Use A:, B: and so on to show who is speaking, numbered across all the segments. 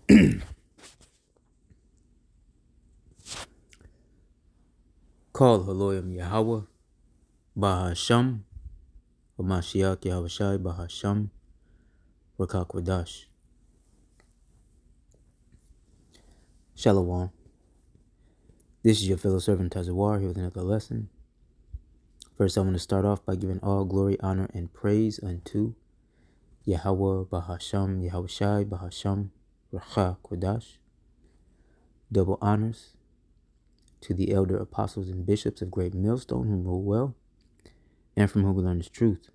A: Call Haloyim Yahweh, Bahasham, Hamashiach Yahushai, Bahasham, Rakakwadash. Shalom. This is your fellow servant Tazawar here with another lesson. First, I want to start off by giving all glory, honor, and praise unto Yahweh, Bahasham, Yahushai, Bahasham, Rakakwadash. Double honors to the elder apostles and bishops of Great Millstone who rule well and from whom we learn this truth.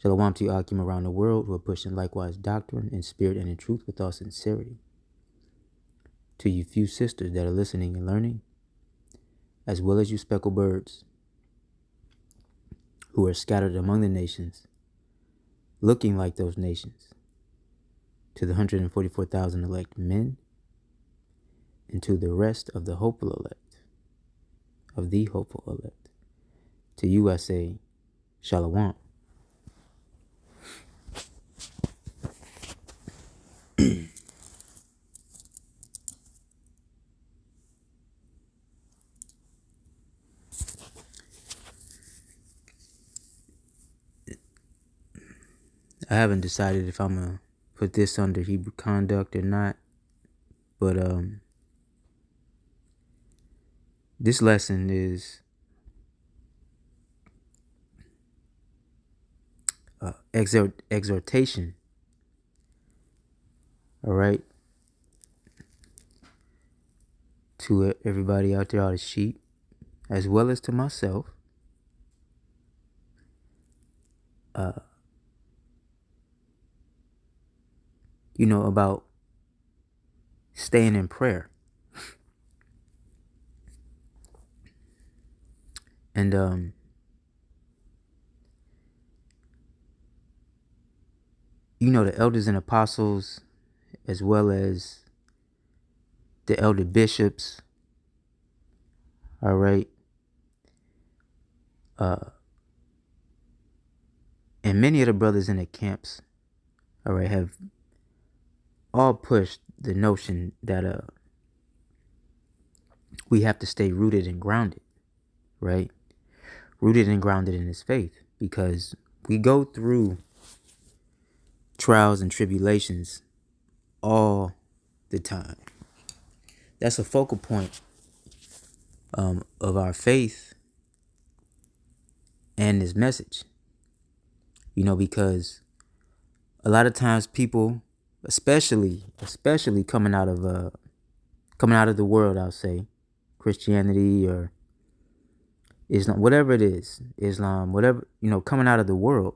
A: Shalom to you Akim around the world who are pushing likewise doctrine in spirit and in truth with all sincerity. To you few sisters that are listening and learning, as well as you speckled birds who are scattered among the nations, looking like those nations, to the 144,000 elect men, and to the rest of the hopeful elect, of the hopeful elect. To you I say, Shalom. I haven't decided if I'm going to put this under Hebrew conduct or not, but this lesson is exhortation, all right, to everybody out there, all the sheep, as well as to myself, about staying in prayer. And the elders and apostles, as well as the elder bishops, all right, and many of the brothers in the camps, all right, have all pushed the notion that we have to stay rooted and grounded, right? Rooted and grounded in his faith, because we go through trials and tribulations all the time. That's a focal point of our faith and this message, because a lot of times people, especially coming out of the world, I'll say, Christianity or Islam, whatever it is, Islam, whatever, coming out of the world,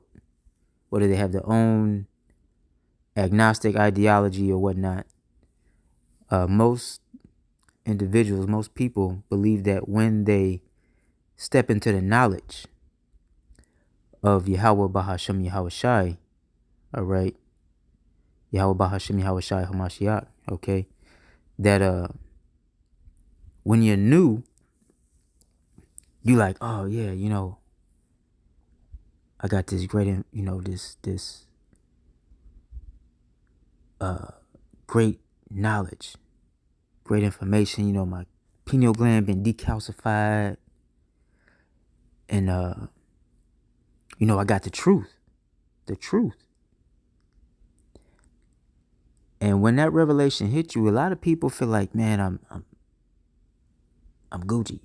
A: whether they have their own agnostic ideology or whatnot, most individuals, most people believe that when they step into the knowledge of Yahweh Bahasham Yahushai, all right, Yahweh Bahasham Yahushai Hamashiach, okay, that when you're new, you like, oh yeah, I got this great, this great knowledge, great information, my pineal gland been decalcified, and I got the truth. And when that revelation hits you, a lot of people feel like, man, I'm Gucci,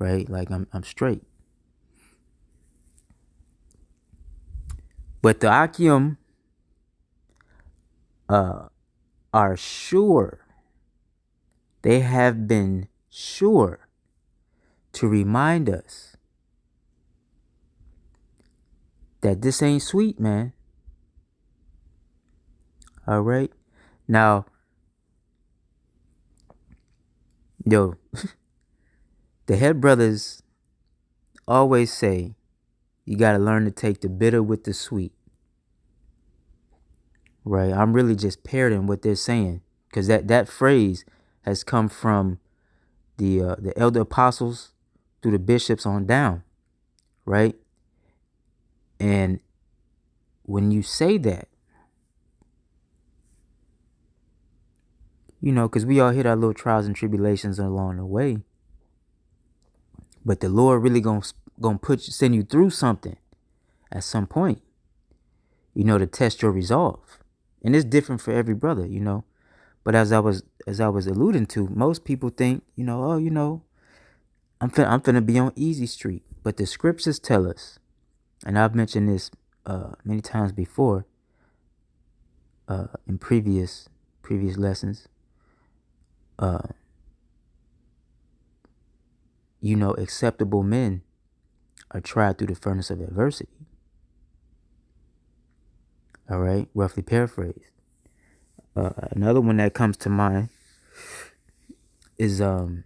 A: right? Like I'm straight. But the Akim are sure. They have been sure to remind us that this ain't sweet, man. All right. Now, the head brothers always say you got to learn to take the bitter with the sweet. Right. I'm really just parroting what they're saying, because that phrase has come from the elder apostles through the bishops on down. Right. And when you say that, because we all hit our little trials and tribulations along the way. But the Lord really gonna send you through something at some point, to test your resolve. And it's different for every brother, But as I was alluding to, most people think, I'm finna be on easy street. But the scriptures tell us, and I've mentioned this many times before in previous lessons, acceptable men are tried through the furnace of adversity. All right, roughly paraphrased. Another one that comes to mind is when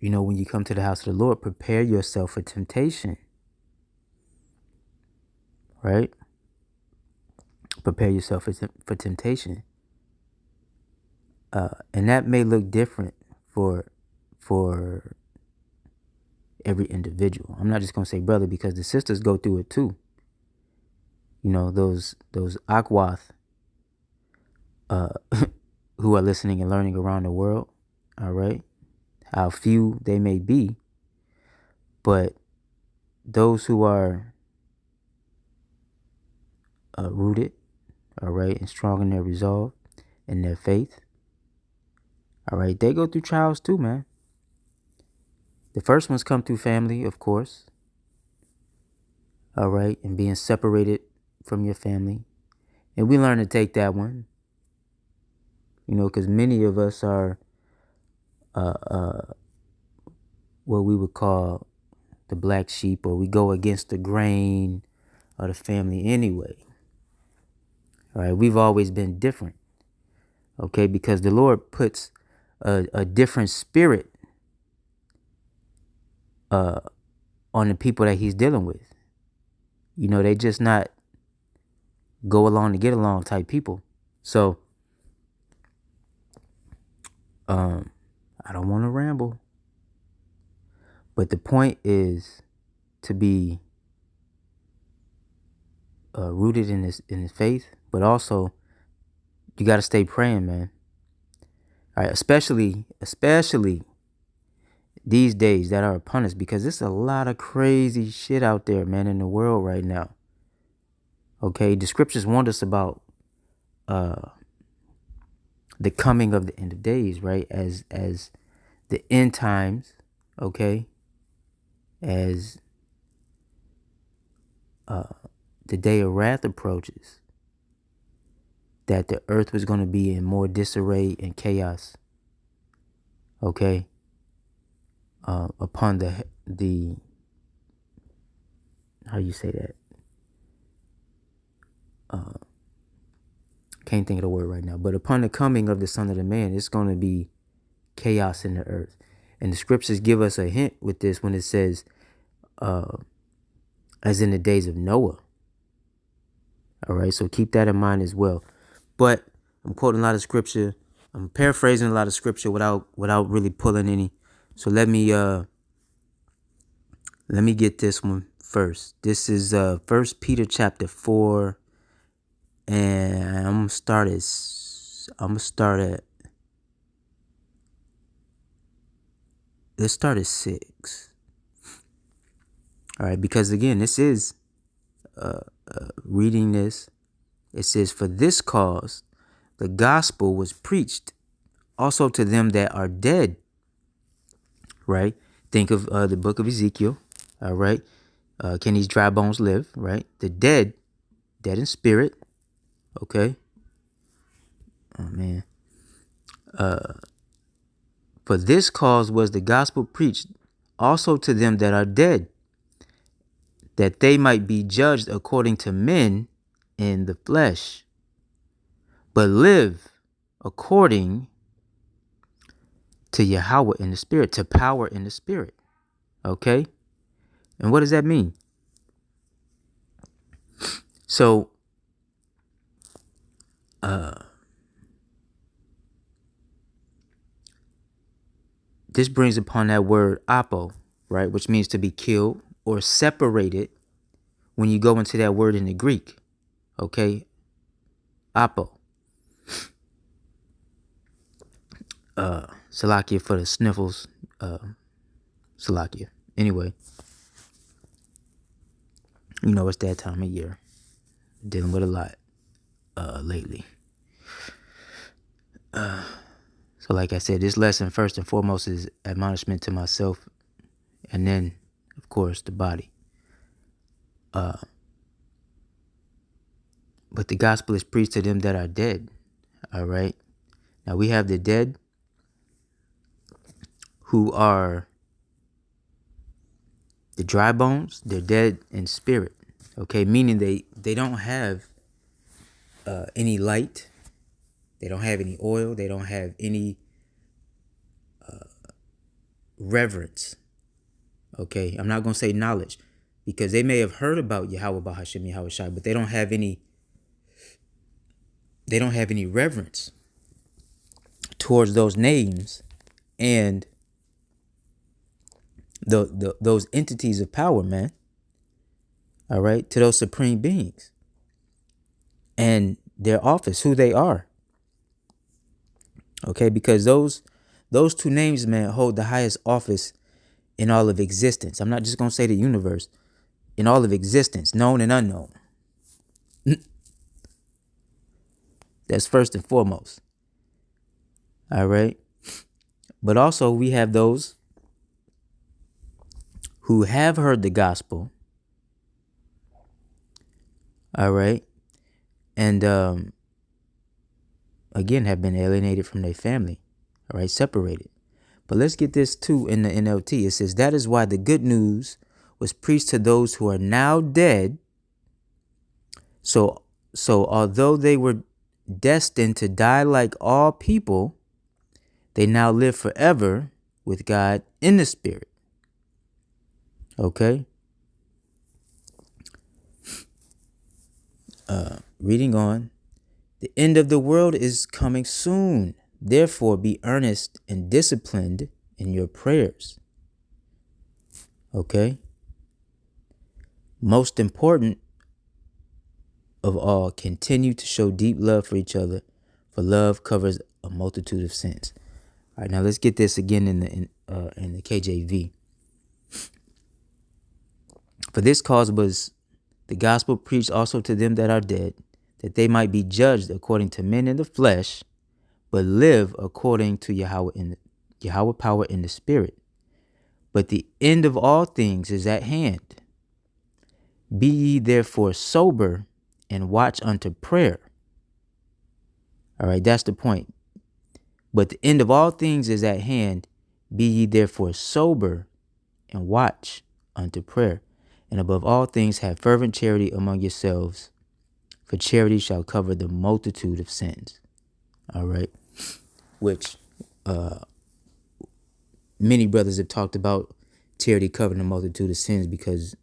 A: you come to the house of the Lord, prepare yourself for temptation. Right? Prepare yourself for temptation. And that may look different for every individual. I'm not just gonna say brother, because the sisters go through it too. Those Akwath who are listening and learning around the world. All right, how few they may be, but those who are rooted, all right, and strong in their resolve and their faith, all right, they go through trials too, man. The first ones come through family, of course. All right, and being separated from your family. And we learn to take that one, because many of us are what we would call the black sheep, or we go against the grain of the family anyway. All right, we've always been different, okay, because the Lord puts a different spirit on the people that he's dealing with. They just not go along to get along type people. So, I don't want to ramble, but the point is to be rooted in this faith, but also you got to stay praying, man. All right, especially these days that are upon us, because there's a lot of crazy shit out there, man, in the world right now. Okay, the scriptures warned us about the coming of the end of days, right? As the end times, okay, as the day of wrath approaches, that the earth was going to be in more disarray and chaos, okay, upon the how you say that? Can't think of the word right now, but upon the coming of the Son of the Man, it's going to be chaos in the earth. And the scriptures give us a hint with this when it says, as in the days of Noah. All right, so keep that in mind as well. But I'm quoting a lot of scripture. I'm paraphrasing a lot of scripture without really pulling any. So let me get this one first. This is 1 Peter chapter 4, and I'm gonna start at let's start at 6. All right, because again, this is reading this. It says, "For this cause the gospel was preached also to them that are dead." Right? Think of the book of Ezekiel. All right. Can these dry bones live? Right? The dead in spirit. Okay. Oh man. For this cause was the gospel preached also to them that are dead, that they might be judged according to men in the flesh, but live according to Yahweh in the spirit, to power in the spirit. Okay? And what does that mean? So, this brings upon that word apo, right? Which means to be killed or separated when you go into that word in the Greek. Okay? Apo. Salakia for the sniffles. Salakia. Anyway, you know it's that time of year. Dealing with a lot lately. So like I said, this lesson first and foremost is admonishment to myself, and then, of course, the body. But the gospel is preached to them that are dead. All right. Now we have the dead who are the dry bones. They're dead in spirit. Okay, meaning they don't have any light. They don't have any oil. They don't have any reverence. Okay, I'm not gonna say knowledge, because they may have heard about Yahweh Bahashim Yahweh Shai, but they don't have any reverence towards those names and those entities of power, man. All right, to those supreme beings and their office, who they are. Okay, because those two names, man, hold the highest office in all of existence. I'm not just gonna say the universe, in all of existence, known and unknown. That's first and foremost. All right. But also we have those who have heard the gospel. All right. And again, have been alienated from their family. All right. Separated. But let's get this too in the NLT. It says, that is why the good news was preached to those who are now dead. So although they were destined to die like all people, they now live forever with God in the spirit. Okay. Reading on. The end of the world is coming soon. Therefore, be earnest and disciplined in your prayers. Okay. Most important of all, continue to show deep love for each other, for love covers a multitude of sins. All right, now let's get this again in the KJV. For this cause was the gospel preached also to them that are dead, that they might be judged according to men in the flesh, but live according to Yahweh power in the spirit. But the end of all things is at hand. Be ye therefore sober and watch unto prayer. All right, that's the point. But the end of all things is at hand. Be ye therefore sober and watch unto prayer. And above all things have fervent charity among yourselves, for charity shall cover the multitude of sins. All right. Which many brothers have talked about charity covering the multitude of sins because,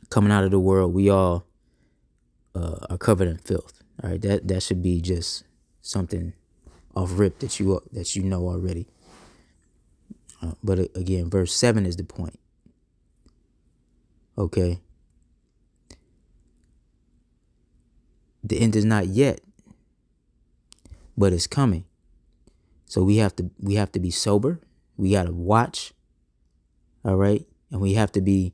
A: coming out of the world, we all are covered in filth. All right. That should be just something off rip that you know already. But again, verse 7 is the point. Okay. The end is not yet, but it's coming. So we have to be sober. We got to watch. All right. And we have to be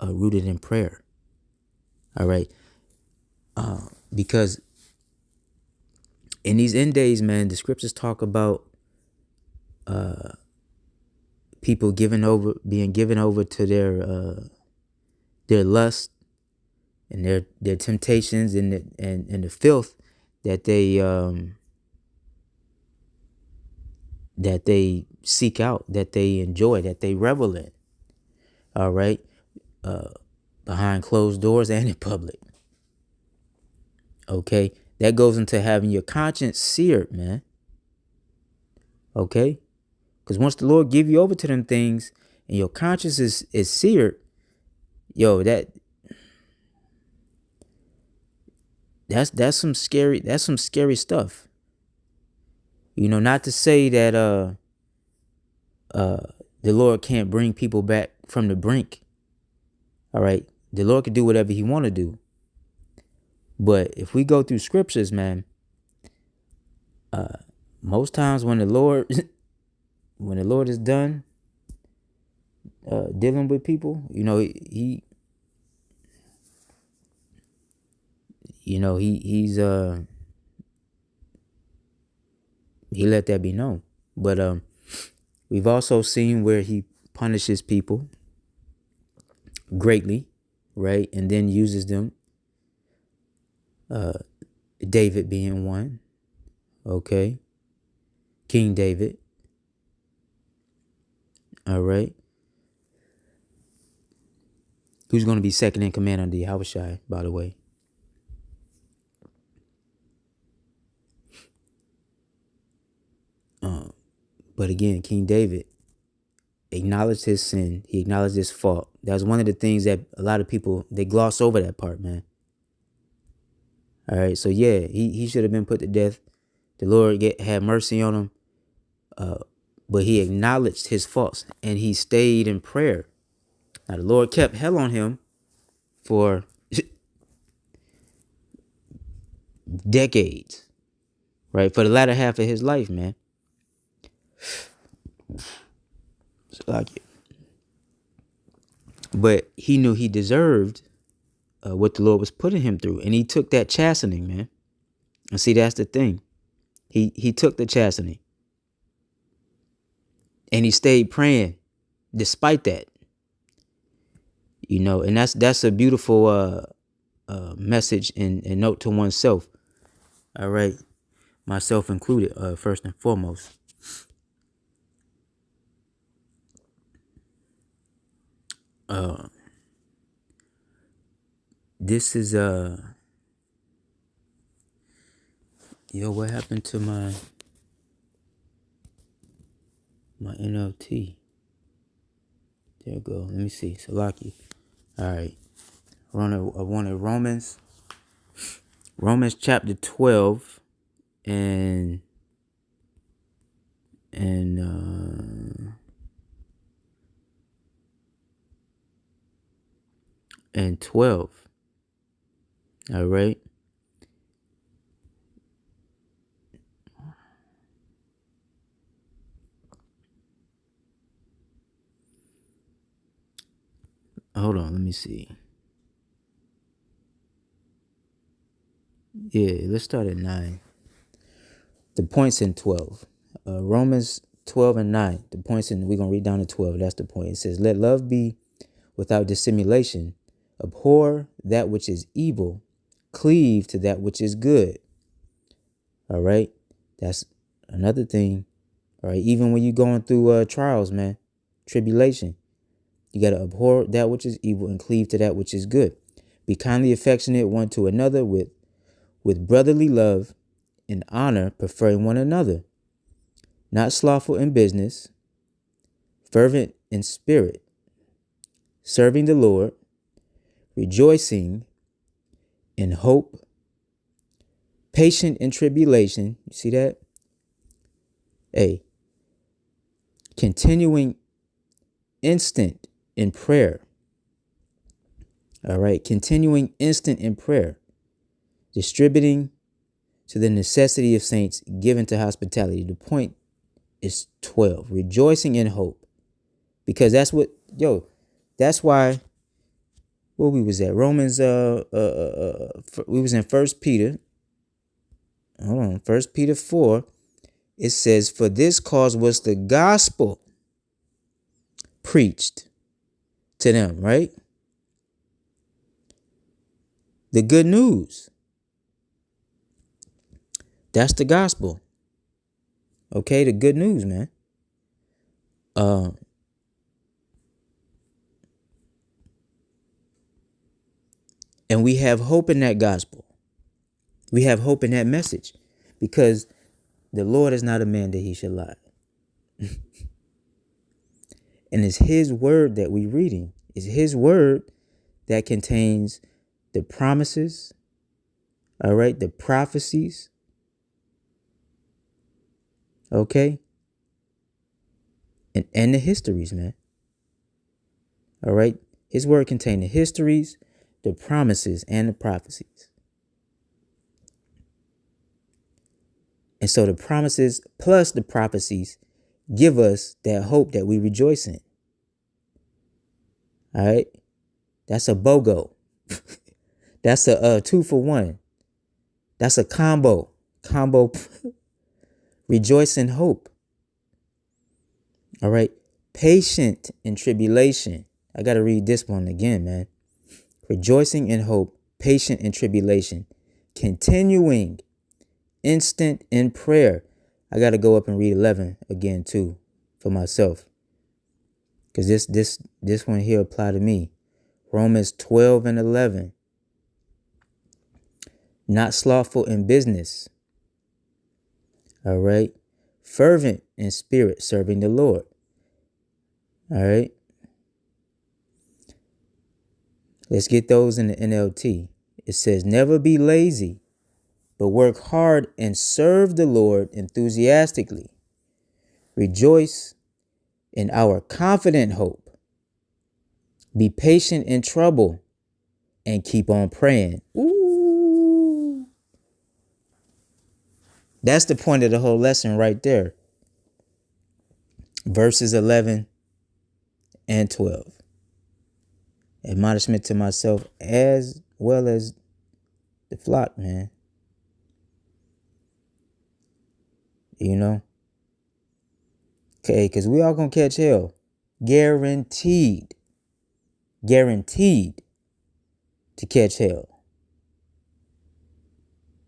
A: rooted in prayer. All right. Because in these end days, man, the scriptures talk about people being given over to their lust and their temptations and the filth that they seek out, that they enjoy, that they revel in. All right. Behind closed doors and in public. Okay. That goes into having your conscience seared, man. Okay. Because once the Lord give you over to them things and your conscience is seared, yo, that's some scary stuff. Not to say that the Lord can't bring people back from the brink. All right. The Lord can do whatever he want to do. But if we go through scriptures, man, most times when the Lord when the Lord is done dealing with people, he let that be known. But we've also seen where he punishes people greatly, right? And then uses them. David being one, okay? King David, all right? Who's going to be second in command under Yahushua, by the way? But again, King David acknowledged his sin. He acknowledged his fault. That's one of the things that a lot of people, they gloss over that part, man. All right, so yeah, he should have been put to death. The Lord had mercy on him, but he acknowledged his faults and he stayed in prayer. Now the Lord kept hell on him for decades, right? For the latter half of his life, man. But he knew he deserved what the Lord was putting him through, and he took that chastening, man. And see, that's the thing. He took the chastening, and he stayed praying despite that. And that's a beautiful message and note to oneself. All right, myself included, first and foremost. This is what happened to my NLT? There we go. Let me see. Salaki. All right. I wanted Romans chapter 12 and 12. All right. Hold on, let me see. Yeah, let's start at 9. The point's in 12. Romans 12 and 9. The point's in, we're going to read down to 12. That's the point. It says, let love be without dissimulation. Abhor that which is evil. Cleave to that which is good. All right. That's another thing. All right. Even when you're going through trials, man, tribulation, you got to abhor that which is evil and cleave to that which is good. Be kindly affectionate one to another with brotherly love and honor, preferring one another. Not slothful in business, fervent in spirit, serving the Lord, rejoicing in hope, patient in tribulation. You see that? A. Continuing instant in prayer. All right. Continuing instant in prayer. Distributing to the necessity of saints, given to hospitality. The point is 12. Rejoicing in hope. Because that's what, that's why, where we was at? Romans, we was in 1 Peter. Hold on. 1 Peter 4. It says, for this cause was the gospel preached to them, right? The good news. That's the gospel. Okay, the good news, man. And we have hope in that gospel. We have hope in that message because the Lord is not a man that he should lie. And it's his word that we're reading. It's his word that contains the promises, all right, the prophecies, okay, and the histories, man. All right, his word contains the histories, the promises, and the prophecies. And so the promises plus the prophecies give us that hope that we rejoice in. All right. That's a BOGO. That's a 2-for-1. That's a combo. Rejoice in hope. All right. Patient in tribulation. I got to read this one again, man. Rejoicing in hope, patient in tribulation, continuing, instant in prayer. I got to go up and read 11 again too for myself, because this one here apply to me. Romans 12 and 11. Not slothful in business. All right. Fervent in spirit, serving the Lord. All right. Let's get those in the NLT. It says, never be lazy, but work hard and serve the Lord enthusiastically. Rejoice in our confident hope. Be patient in trouble and keep on praying. Ooh. That's the point of the whole lesson right there. Verses 11 and 12. Admonishment to myself as well as the flock, man. You know? Okay, because we all gonna catch hell. Guaranteed. Guaranteed to catch hell.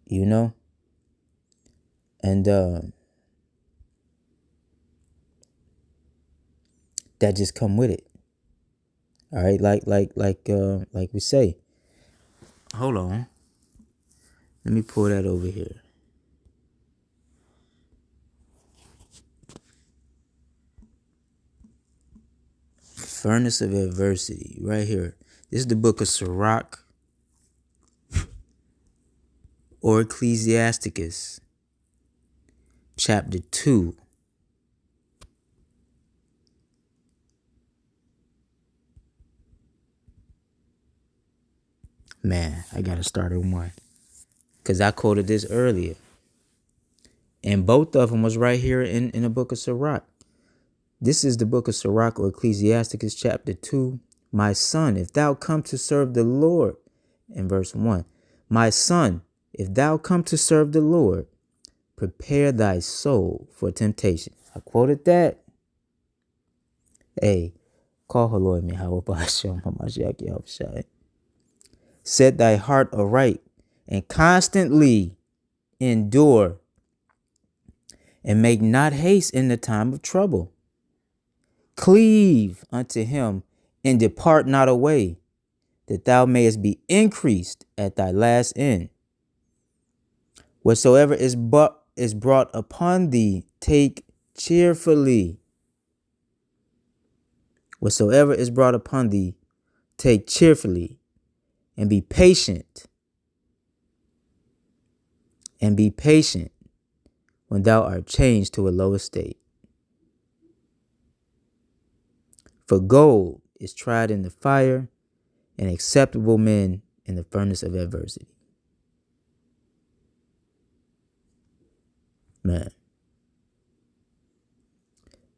A: You know? And that just come with it. All right, like we say. Hold on. Let me pull that over here. Furnace of Adversity, right here. This is the book of Sirach or Ecclesiasticus, chapter 2. Man, I gotta start at 1, because I quoted this earlier. And both of them was right here in the book of Sirach. This is the book of Sirach or Ecclesiasticus chapter 2. My son, if thou come to serve the Lord, in verse 1. My son, if thou come to serve the Lord, prepare thy soul for temptation. I quoted that. Hey, call her Lord me, how about set thy heart aright and constantly endure, and make not haste in the time of trouble. Cleave unto him and depart not away, that thou mayest be increased at thy last end. Whatsoever is brought upon thee, take cheerfully. Whatsoever is brought upon thee, take cheerfully, and be patient. And be patient when thou art changed to a low estate. For gold is tried in the fire, and acceptable men in the furnace of adversity. Man.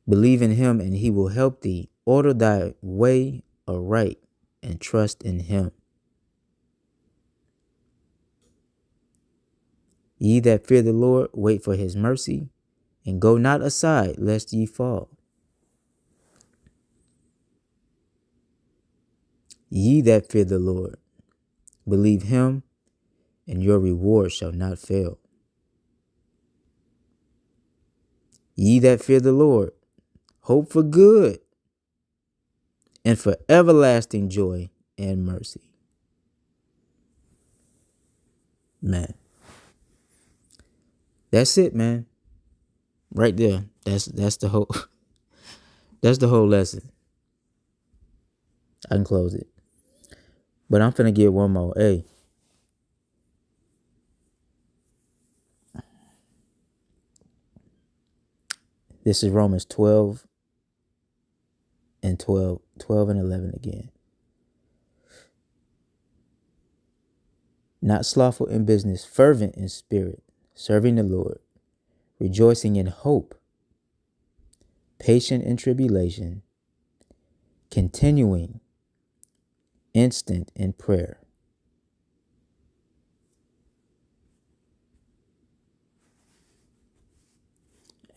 A: Believe in him, and he will help thee. Order thy way aright, and trust in him. Ye that fear the Lord, wait for his mercy, and go not aside, lest ye fall. Ye that fear the Lord, believe him, and your reward shall not fail. Ye that fear the Lord, hope for good, and for everlasting joy and mercy. Man. That's it, man. Right there. That's the whole that's the whole lesson. I can close it. But I'm finna get one more. Hey. This is Romans 12 and 12 and 11 again. Not slothful in business, fervent in spirit, serving the Lord. rejoicing in hope, patient in tribulation, continuing, instant in prayer.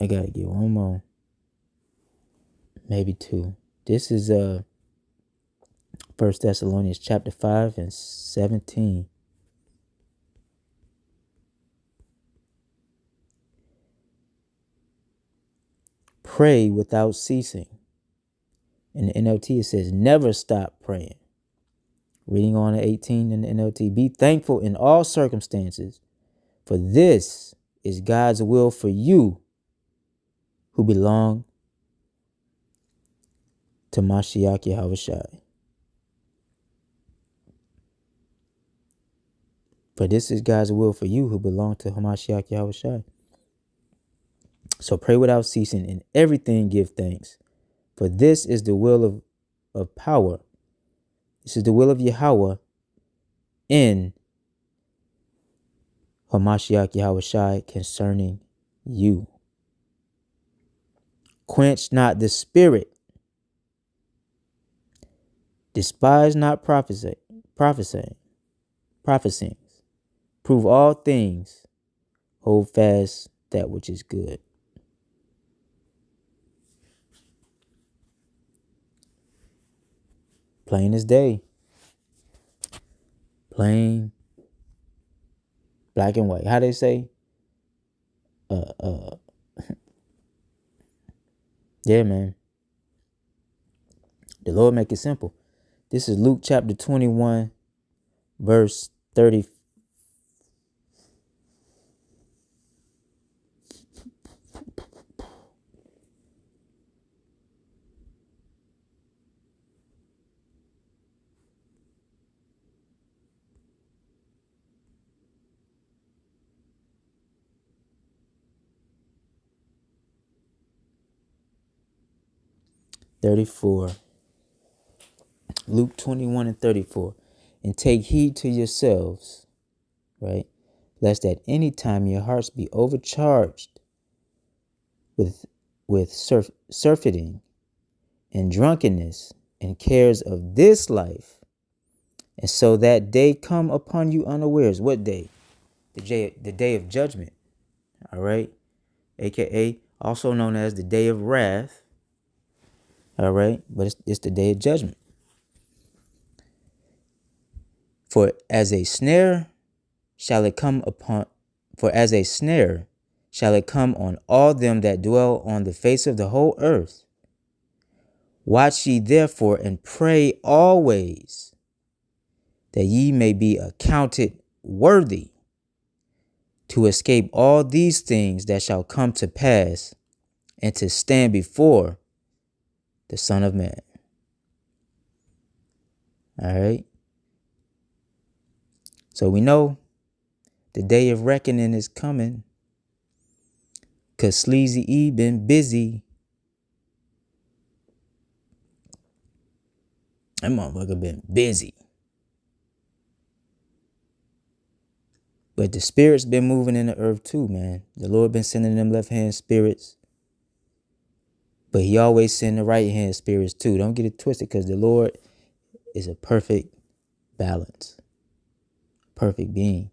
A: I gotta get one more, maybe two. This is 1 Thessalonians chapter 5 and 17. Pray without ceasing. In the NLT, it says, never stop praying. Reading on to 18 in the NLT, be thankful in all circumstances, for this is God's will for you who belong to Mashiach Yahushai. For this is God's will for you who belong to Mashiach Yahushai. So pray without ceasing, in everything give thanks, for this is the will of power. This is the will of Yahweh in Hamashiach Yahushai concerning you. Quench not the spirit. Despise not prophesying. Prove all things. Hold fast that which is good. Plain as day. Plain. Black and white. How they say? Yeah, man. The Lord make it simple. This is Luke chapter 21, verse 30. Luke 21 and 34. And take heed to yourselves, right? Lest at any time your hearts be overcharged with surfeiting and drunkenness and cares of this life. And so that day come upon you unawares. What day? The day of judgment. All right. AKA also known as the day of wrath. All right. But it's the day of judgment. For as a snare shall it come on all them that dwell on the face of the whole earth. Watch ye therefore and pray always, that ye may be accounted worthy to escape all these things that shall come to pass, and to stand before the Son of Man. All right. So we know the day of reckoning is coming, because Sleazy E been busy. That motherfucker been busy. But the spirits been moving in the earth too, man. The Lord been sending them left-hand spirits. But he always send the right-hand spirits too. Don't get it twisted, because the Lord is a perfect balance. Perfect being.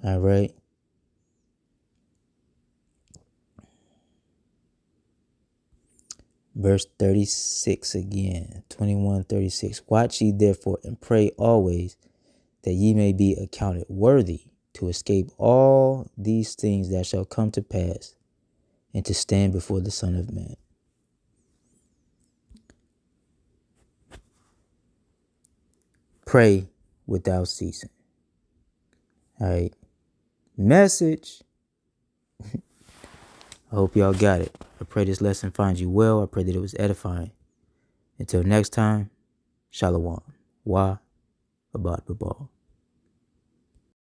A: All right. Verse 36 again. 21:36. Watch ye therefore and pray always, that ye may be accounted worthy to escape all these things that shall come to pass, and to stand before the Son of Man. Pray without ceasing. All right. Message. I hope y'all got it. I pray this lesson finds you well. I pray that it was edifying. Until next time, Shalom. Wa Abad Babal.